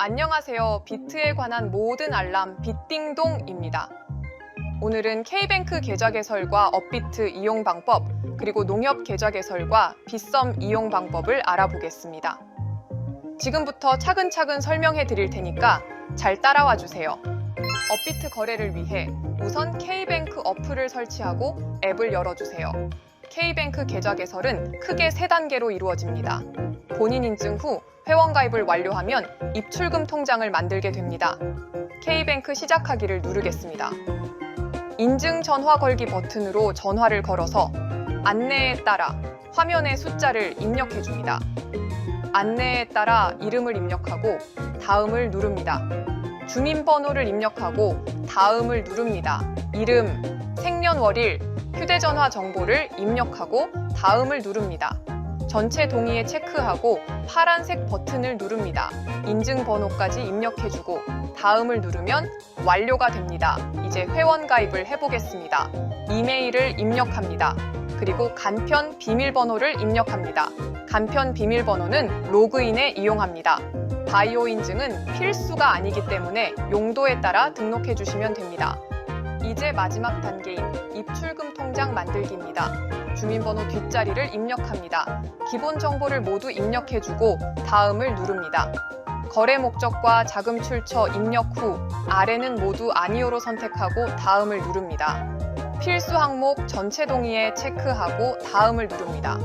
안녕하세요. 비트에 관한 모든 알람 빗띵동입니다. 오늘은 K뱅크 계좌 개설과 업비트 이용 방법, 그리고 농협 계좌 개설과 빗썸 이용 방법을 알아보겠습니다. 지금부터 차근차근 설명해 드릴 테니까 잘 따라와 주세요. 업비트 거래를 위해 우선 K뱅크 어플을 설치하고 앱을 열어주세요. K뱅크 계좌 개설은 크게 3단계로 이루어집니다. 본인 인증 후 회원가입을 완료하면 입출금 통장을 만들게 됩니다. K뱅크 시작하기를 누르겠습니다. 인증 전화 걸기 버튼으로 전화를 걸어서 안내에 따라 화면의 숫자를 입력해 줍니다. 안내에 따라 이름을 입력하고 다음을 누릅니다. 주민번호를 입력하고 다음을 누릅니다. 이름, 생년월일, 휴대전화 정보를 입력하고 다음을 누릅니다. 전체 동의에 체크하고 파란색 버튼을 누릅니다. 인증번호까지 입력해주고 다음을 누르면 완료가 됩니다. 이제 회원 가입을 해보겠습니다. 이메일을 입력합니다. 그리고 간편 비밀번호를 입력합니다. 간편 비밀번호는 로그인에 이용합니다. 바이오 인증은 필수가 아니기 때문에 용도에 따라 등록해 주시면 됩니다. 이제 마지막 단계인 입출금 통장 만들기입니다. 주민번호 뒷자리를 입력합니다. 기본 정보를 모두 입력해주고 다음을 누릅니다. 거래 목적과 자금 출처 입력 후 아래는 모두 아니오로 선택하고 다음을 누릅니다. 필수 항목 전체 동의에 체크하고 다음을 누릅니다.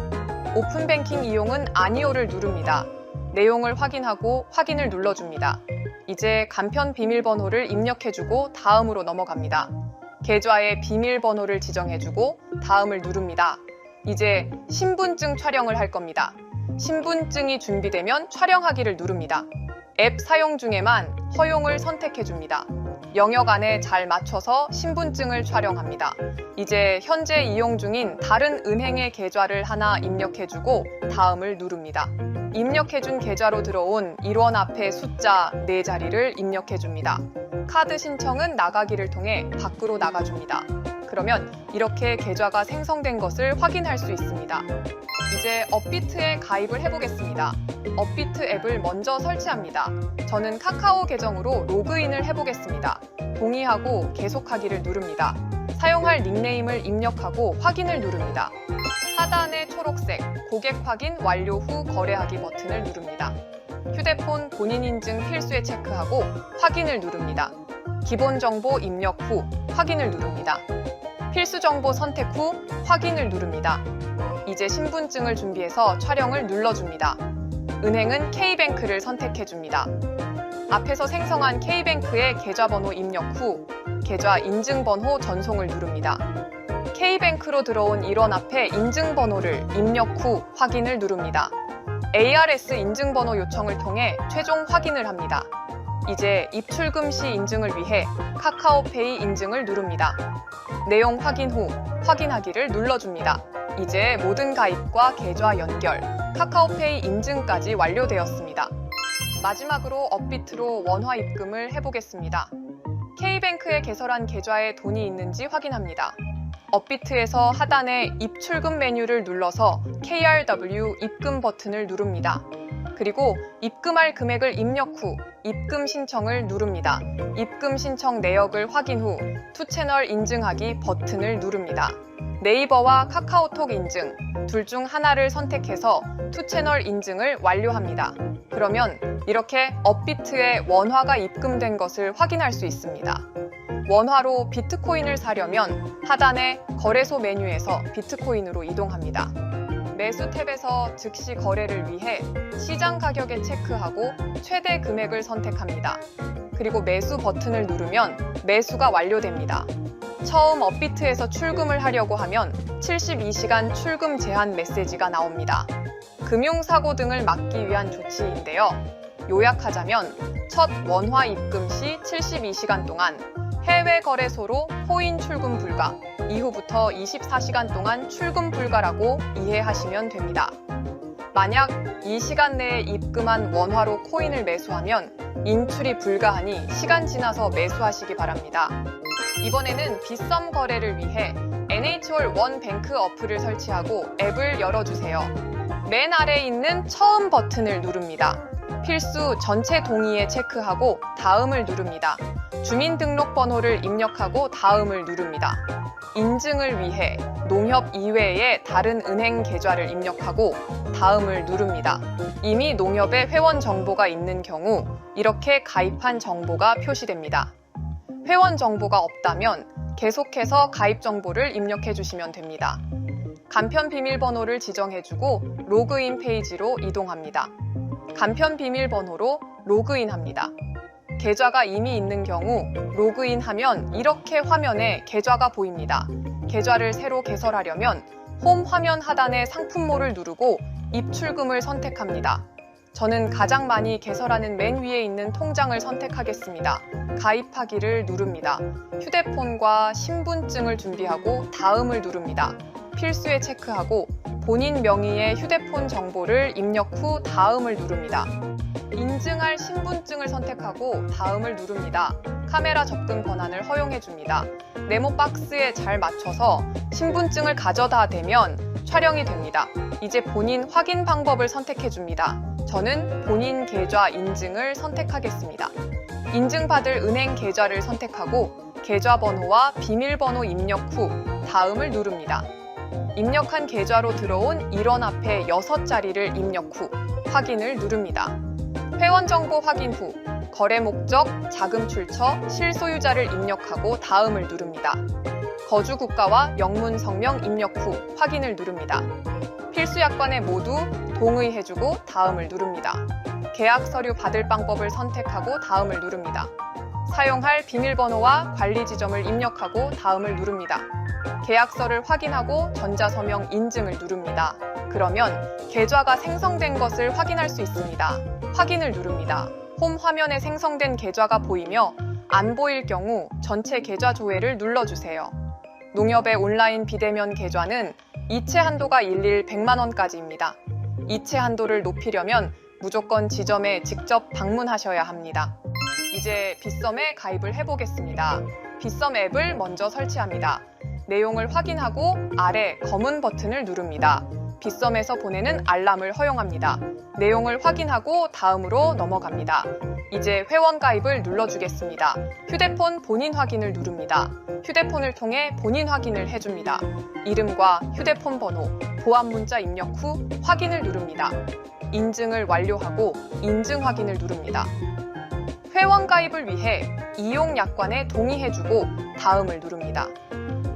오픈뱅킹 이용은 아니오를 누릅니다. 내용을 확인하고 확인을 눌러줍니다. 이제 간편 비밀번호를 입력해주고 다음으로 넘어갑니다. 계좌의 비밀번호를 지정해주고 다음을 누릅니다. 이제 신분증 촬영을 할 겁니다. 신분증이 준비되면 촬영하기를 누릅니다. 앱 사용 중에만 허용을 선택해줍니다. 영역 안에 잘 맞춰서 신분증을 촬영합니다. 이제 현재 이용 중인 다른 은행의 계좌를 하나 입력해주고 다음을 누릅니다. 입력해준 계좌로 들어온 1원 앞에 숫자 4자리를 입력해줍니다. 카드 신청은 나가기를 통해 밖으로 나가줍니다. 그러면 이렇게 계좌가 생성된 것을 확인할 수 있습니다. 이제 업비트에 가입을 해보겠습니다. 업비트 앱을 먼저 설치합니다. 저는 카카오 계정으로 로그인을 해보겠습니다. 동의하고 계속하기를 누릅니다. 사용할 닉네임을 입력하고 확인을 누릅니다. 하단의 초록색 고객 확인 완료 후 거래하기 버튼을 누릅니다. 휴대폰 본인 인증 필수에 체크하고 확인을 누릅니다. 기본 정보 입력 후 확인을 누릅니다. 필수 정보 선택 후 확인을 누릅니다. 이제 신분증을 준비해서 촬영을 눌러줍니다. 은행은 K뱅크를 선택해줍니다. 앞에서 생성한 K뱅크의 계좌번호 입력 후 계좌 인증번호 전송을 누릅니다. K뱅크로 들어온 1원 앞에 인증번호를 입력 후 확인을 누릅니다. ARS 인증번호 요청을 통해 최종 확인을 합니다. 이제 입출금 시 인증을 위해 카카오페이 인증을 누릅니다. 내용 확인 후 확인하기를 눌러줍니다. 이제 모든 가입과 계좌 연결, 카카오페이 인증까지 완료되었습니다. 마지막으로 업비트로 원화 입금을 해보겠습니다. K뱅크에 개설한 계좌에 돈이 있는지 확인합니다. 업비트에서 하단에 입출금 메뉴를 눌러서 KRW 입금 버튼을 누릅니다. 그리고 입금할 금액을 입력 후 입금 신청을 누릅니다. 입금 신청 내역을 확인 후 투채널 인증하기 버튼을 누릅니다. 네이버와 카카오톡 인증 둘 중 하나를 선택해서 투채널 인증을 완료합니다. 그러면 이렇게 업비트에 원화가 입금된 것을 확인할 수 있습니다. 원화로 비트코인을 사려면 하단의 거래소 메뉴에서 비트코인으로 이동합니다. 매수 탭에서 즉시 거래를 위해 시장 가격에 체크하고 최대 금액을 선택합니다. 그리고 매수 버튼을 누르면 매수가 완료됩니다. 처음 업비트에서 출금을 하려고 하면 72시간 출금 제한 메시지가 나옵니다. 금융사고 등을 막기 위한 조치인데요. 요약하자면 첫 원화 입금 시 72시간 동안 해외 거래소로 코인 출금 불가, 이후부터 24시간 동안 출금 불가라고 이해하시면 됩니다. 만약 이 시간 내에 입금한 원화로 코인을 매수하면 인출이 불가하니 시간 지나서 매수하시기 바랍니다. 이번에는 빗썸 거래를 위해 NH올 원뱅크 어플을 설치하고 앱을 열어주세요. 맨 아래에 있는 처음 버튼을 누릅니다. 필수 전체 동의에 체크하고 다음을 누릅니다. 주민등록번호를 입력하고 다음을 누릅니다. 인증을 위해 농협 이외의 다른 은행 계좌를 입력하고 다음을 누릅니다. 이미 농협에 회원 정보가 있는 경우 이렇게 가입한 정보가 표시됩니다. 회원 정보가 없다면 계속해서 가입 정보를 입력해 주시면 됩니다. 간편 비밀번호를 지정해주고 로그인 페이지로 이동합니다. 간편 비밀번호로 로그인합니다. 계좌가 이미 있는 경우 로그인하면 이렇게 화면에 계좌가 보입니다. 계좌를 새로 개설하려면 홈 화면 하단의 상품모를 누르고 입출금을 선택합니다. 저는 가장 많이 개설하는 맨 위에 있는 통장을 선택하겠습니다. 가입하기를 누릅니다. 휴대폰과 신분증을 준비하고 다음을 누릅니다. 필수에 체크하고 본인 명의의 휴대폰 정보를 입력 후 다음을 누릅니다. 인증할 신분증을 선택하고 다음을 누릅니다. 카메라 접근 권한을 허용해 줍니다. 네모 박스에 잘 맞춰서 신분증을 가져다 대면 촬영이 됩니다. 이제 본인 확인 방법을 선택해 줍니다. 저는 본인 계좌 인증을 선택하겠습니다. 인증받을 은행 계좌를 선택하고 계좌번호와 비밀번호 입력 후 다음을 누릅니다. 입력한 계좌로 들어온 1원 앞에 6자리를 입력 후 확인을 누릅니다. 회원 정보 확인 후 거래 목적, 자금 출처, 실소유자를 입력하고 다음을 누릅니다. 거주 국가와 영문 성명 입력 후 확인을 누릅니다. 필수 약관에 모두 동의해주고 다음을 누릅니다. 계약 서류 받을 방법을 선택하고 다음을 누릅니다. 사용할 비밀번호와 관리 지점을 입력하고 다음을 누릅니다. 계약서를 확인하고 전자서명 인증을 누릅니다. 그러면 계좌가 생성된 것을 확인할 수 있습니다. 확인을 누릅니다. 홈 화면에 생성된 계좌가 보이며 안 보일 경우 전체 계좌 조회를 눌러주세요. 농협의 온라인 비대면 계좌는 이체 한도가 일일 100만 원까지입니다. 이체 한도를 높이려면 무조건 지점에 직접 방문하셔야 합니다. 이제 빗썸에 가입을 해보겠습니다. 빗썸 앱을 먼저 설치합니다. 내용을 확인하고 아래 검은 버튼을 누릅니다. 빗썸에서 보내는 알람을 허용합니다. 내용을 확인하고 다음으로 넘어갑니다. 이제 회원 가입을 눌러주겠습니다. 휴대폰 본인 확인을 누릅니다. 휴대폰을 통해 본인 확인을 해줍니다. 이름과 휴대폰 번호, 보안 문자 입력 후 확인을 누릅니다. 인증을 완료하고 인증 확인을 누릅니다. 회원 가입을 위해 이용 약관에 동의해주고 다음을 누릅니다.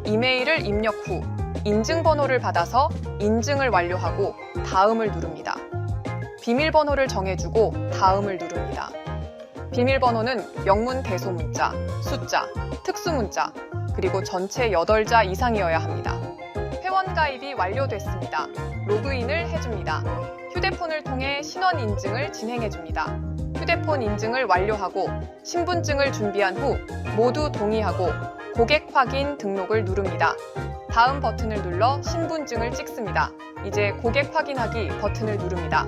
이메일을 입력 후 인증번호를 받아서 인증을 완료하고 다음을 누릅니다. 비밀번호를 정해주고 다음을 누릅니다. 비밀번호는 영문 대소문자, 숫자, 특수문자, 그리고 전체 8자 이상이어야 합니다. 회원 가입이 완료됐습니다. 로그인을 해줍니다. 휴대폰을 통해 신원 인증을 진행해줍니다. 휴대폰 인증을 완료하고 신분증을 준비한 후 모두 동의하고 고객 확인 등록을 누릅니다. 다음 버튼을 눌러 신분증을 찍습니다. 이제 고객 확인하기 버튼을 누릅니다.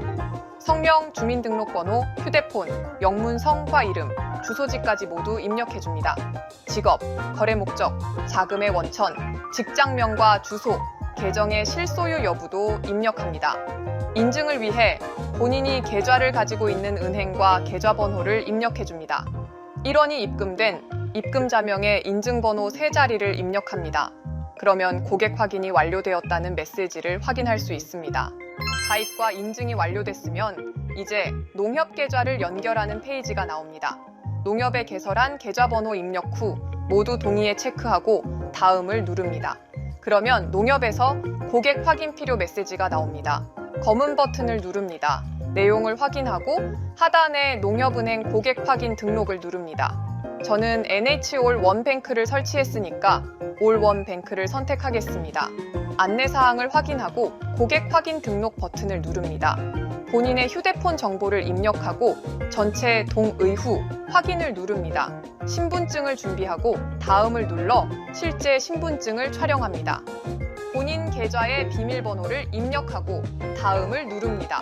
성명, 주민등록번호, 휴대폰, 영문 성과 이름, 주소지까지 모두 입력해줍니다. 직업, 거래 목적, 자금의 원천, 직장명과 주소, 계정의 실소유 여부도 입력합니다. 인증을 위해 본인이 계좌를 가지고 있는 은행과 계좌번호를 입력해줍니다. 1원이 입금된 입금자명의 인증번호 3자리를 입력합니다. 그러면 고객 확인이 완료되었다는 메시지를 확인할 수 있습니다. 가입과 인증이 완료됐으면 이제 농협 계좌를 연결하는 페이지가 나옵니다. 농협에 개설한 계좌번호 입력 후 모두 동의에 체크하고 다음을 누릅니다. 그러면 농협에서 고객 확인 필요 메시지가 나옵니다. 검은 버튼을 누릅니다. 내용을 확인하고 하단에 농협은행 고객 확인 등록을 누릅니다. 저는 NH올 원뱅크를 설치했으니까 올 원뱅크를 선택하겠습니다. 안내사항을 확인하고 고객 확인 등록 버튼을 누릅니다. 본인의 휴대폰 정보를 입력하고 전체 동의 후 확인을 누릅니다. 신분증을 준비하고 다음을 눌러 실제 신분증을 촬영합니다. 본인 계좌의 비밀번호를 입력하고 다음을 누릅니다.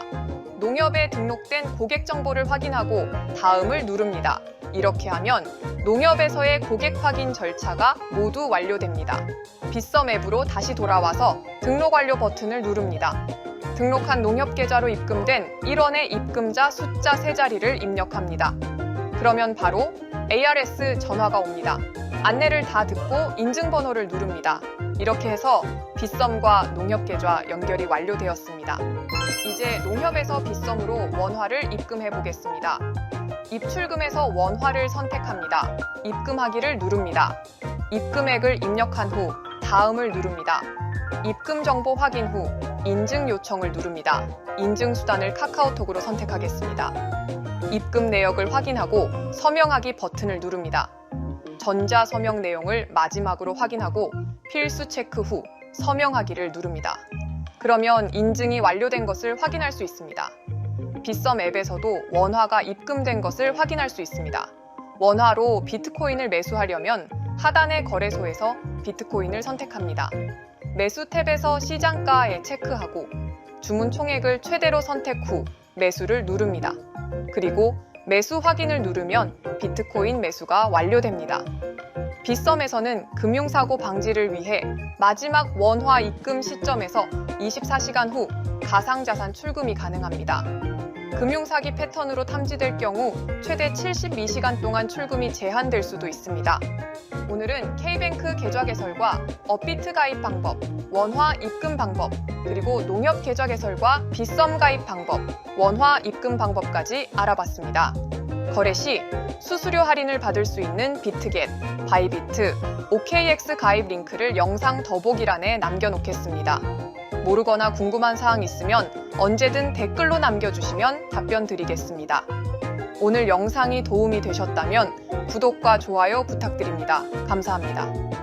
농협에 등록된 고객 정보를 확인하고 다음을 누릅니다. 이렇게 하면 농협에서의 고객 확인 절차가 모두 완료됩니다. 빗썸 앱으로 다시 돌아와서 등록 완료 버튼을 누릅니다. 등록한 농협계좌로 입금된 1원의 입금자 숫자 3자리를 입력합니다. 그러면 바로 ARS 전화가 옵니다. 안내를 다 듣고 인증번호를 누릅니다. 이렇게 해서 빗썸과 농협계좌 연결이 완료되었습니다. 이제 농협에서 빗썸으로 원화를 입금해 보겠습니다. 입출금에서 원화를 선택합니다. 입금하기를 누릅니다. 입금액을 입력한 후 다음을 누릅니다. 입금 정보 확인 후 인증 요청을 누릅니다. 인증 수단을 카카오톡으로 선택하겠습니다. 입금 내역을 확인하고 서명하기 버튼을 누릅니다. 전자 서명 내용을 마지막으로 확인하고 필수 체크 후 서명하기를 누릅니다. 그러면 인증이 완료된 것을 확인할 수 있습니다. 빗썸 앱에서도 원화가 입금된 것을 확인할 수 있습니다. 원화로 비트코인을 매수하려면 하단의 거래소에서 비트코인을 선택합니다. 매수 탭에서 시장가에 체크하고 주문 총액을 최대로 선택 후 매수를 누릅니다. 그리고 매수 확인을 누르면 비트코인 매수가 완료됩니다. 빗썸에서는 금융사고 방지를 위해 마지막 원화 입금 시점에서 24시간 후 가상자산 출금이 가능합니다. 금융사기 패턴으로 탐지될 경우 최대 72시간 동안 출금이 제한될 수도 있습니다. 오늘은 K뱅크 계좌 개설과 업비트 가입 방법, 원화 입금 방법, 그리고 농협 계좌 개설과 빗썸 가입 방법, 원화 입금 방법까지 알아봤습니다. 거래 시 수수료 할인을 받을 수 있는 비트겟, 바이비트, OKX 가입 링크를 영상 더보기란에 남겨놓겠습니다. 모르거나 궁금한 사항 있으면 언제든 댓글로 남겨주시면 답변 드리겠습니다. 오늘 영상이 도움이 되셨다면 구독과 좋아요 부탁드립니다. 감사합니다.